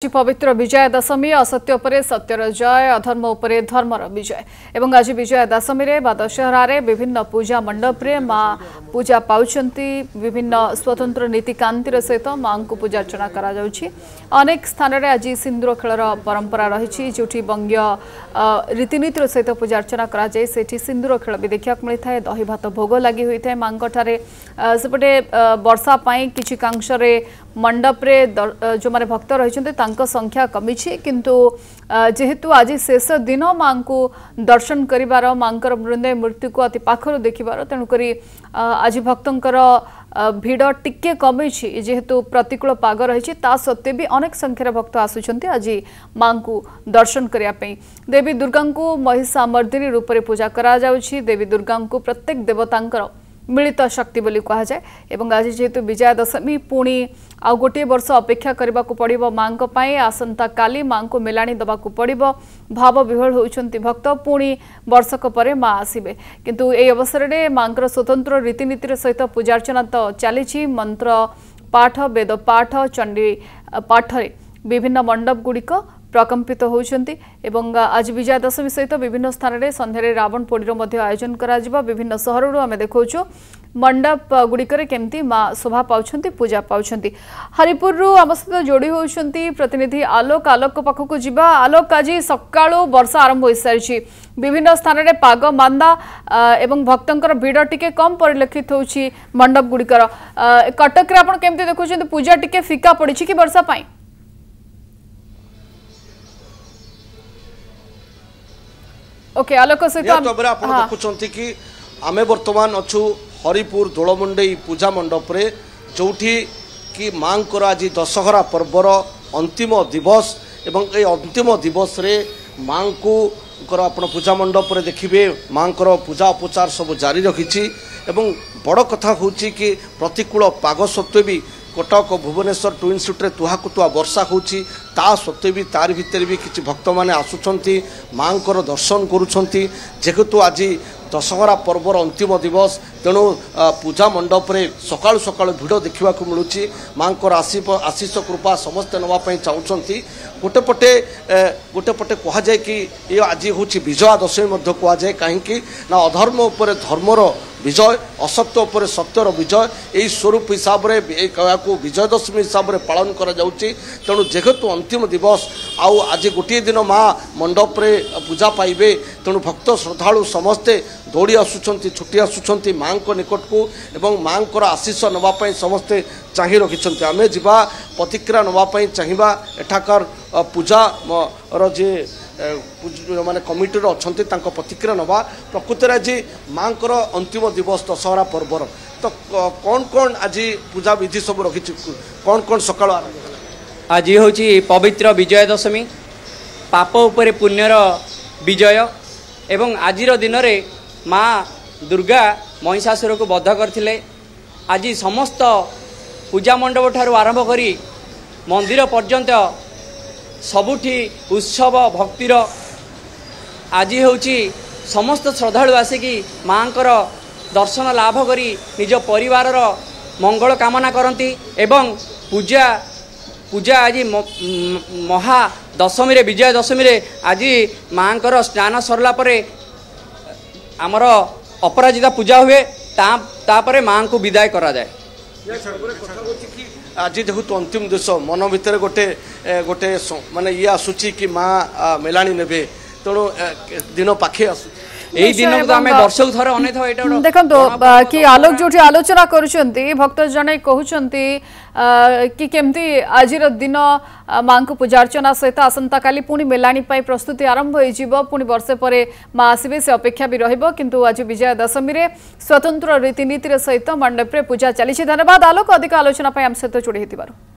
पवित्र विजय दशमी असत्य उपरे सत्यर जय अधर्म उपरे धर्मर विजय एवं आज विजय दशमी रे बा दशहरा रे विभिन्न पूजा मंडप रे माँ पूजा पाउछंती विभिन्न स्वतंत्र नीतिकांतिर सहित माँ को पूजा अर्चना करा जाउछि। अनेक स्थान रे आज सिंदूर खेलर परंपरा रही जोठी बंग्य रीतिनीतिर सहित पूजा अर्चना करा जाय सेठी सिंदूर खेल भी देखा मिलता है। दही भात भोग लगी हुई है माँ सेपटे वर्षा पाई किछि कांश रे मंडप रे जो माने भक्त रही संख्या कमी किंतु जेहेतु आज शेष दिन माँ को दर्शन करिवार माँ मृदय मृत्यु को अति पाखर देखिबार तेणुकरी आज भक्तंकर भीड़ टिके कमी जेहेतु प्रतिकूल पाग रही सत्वे भी अनेक संख्यार भक्त आसुचंती आज माँ को दर्शन करने। देवी दुर्गा को महिषामर्दिनी रूप से पूजा करा जाउछि। देवी दुर्गा को प्रत्येक देवतांकर मिलित शक्ति बोली कहा जाए एवं आज जेहेतु विजया दशमी पुणी आ गोटे वर्ष अपेक्षा करने को पड़ो माँ आसंता काली माँ को मेलाणी दबाक पड़ो भाव विह्वल होती भक्त पुणी वर्षक पर माँ आसबे किंतु ए अवसर में माँ स्वतंत्र रीतिनीतिर सहित पूजार्चना तो चली मंत्र पाठ वेद पाठ चंडी पाठ विभिन्न मंडप गुड़िक प्रकंपित होती एवं आज विजया दशमी सहित विभिन्न स्थान में संध्यारे रावण पोड़ीर आयोजन करा विभिन्न सहर आम देखा मंडप गुड़िकर केमती माँ शोभा पाउछंती पूजा पाउछंती। हरिपुर आम सहित जोड़ी होती प्रतिनिधि आलोक आलोक पाखक जीवा। आलोक आज सकाळु वर्षा आरंभ हो सारी विभिन्न स्थान में पाग मांदा एवं भक्तंकर भीड़ टिके कम परिलक्षित होउछि मंडप गुड़िकर। कटक रे आपण केमती देखुछंती पूजा टिके फिका पड़ी कि वर्षा पाई? ओके आलोक सहित आप देखुं कि आमे वर्तमान अच्छु हरिपुर दोलमुंडई पूजा मंडप रे जोठी कि माँ को आज दशहरा पर्वर अंतिम दिवस एवं ए अंतिम दिवस रे माँ को आप पूजा मंडप रे देखिए माँ को पूजा उपचार सब जारी रखी एवं बड़ कथा हूँ कि प्रतिकूल पाग सत्वे भी कटक भुवनेश्वर ट्विन सिटी तुहाकु तुहा वर्षा होची ता सत्वे भी तार भितर भी किसी भक्त मैंने आसुंच माँ को दर्शन करुँच जेहेतु आज दशहरा पर्वर अंतिम दिवस तेणु पूजा मंडप रे सकाळु सकाळु भिड़ देखा मिलूँ माँ को आशीष कृपा समस्ते नापी चाहती। गोटे पटे कहुए कि ये आज हूँ विजया दशमी कहुए कहीं ना अधर्म उपर धर्मर विजय असत्य उपर सत्यर विजय यही स्वरूप हिसाब से विजय दशमी हिसाब से पालन करा जाउछि। तेणु जेहेतु अंतिम दिवस आउ आज गोटे दिन माँ मंडप रे पूजा पाइबे तेणु भक्त श्रद्धालु समस्ते दौड़ी आसुंच छुट्टी आसुंच माँ को निकट को एवं माँ को आशीष नापी समस्ते चाह रखिंट। आम जा प्रतिक्रिया नापी चाहिए एठाकार पूजा जे माने कमिटी अच्छा प्रतिक्रिया नवा प्रकृति आज माँ को अंतिम दिवस दशहरा पर्वर तो कौन कौन आज पूजा विधि सब रखी कौन कौन सकाळ आज हूँ पवित्र विजय दशमी पाप उपरे पुण्यर विजय एवं आजिर दिन में माँ दुर्गा महिषासुर को बध करथिले। आज समस्त पूजा मंडप ठारू आरंभ करी मंदिर पर्यंत सबुठी उत्सव भक्तिर आज हूँ समस्त श्रद्धालु आसिकी माँ दर्शन लाभ करी निज परिवार मंगल कामना करती एवं पूजा पूजा आज महा दशमी रे विजय दशमी रे आज माँ स्नान सरला परे आमर अपराजिता पूजा हुए तापरे माँ को विदाय करा जाए। आज जेहेतु अंतिम दिवस मन भितर गोटे गोटे माने ये आसूची कि माँ मेलाणी नेबे तेणु दिन पाखे आसु यही दिन को आमे वर्षक थरे अनेथ एटा देखंतो कि आलोक जोठी आलोचना करूछंती भक्त जने कहउछंती कि केमती आजिर दिन माँ को पूजा अर्चना सहित आसंता काली पुणी मेलाणी पाई प्रस्तुति आरंभ हो पुणी वर्षे परे माँ आसबे से अपेक्षा भी रहिबो किंतु आज विजया दशमी रे स्वतंत्र रीतिनीतिर सहित मंडप रे पूजा चली। धन्यवाद आलोक अधिक आलोचना पाई हम सहित जोड़ी हेतिबारु।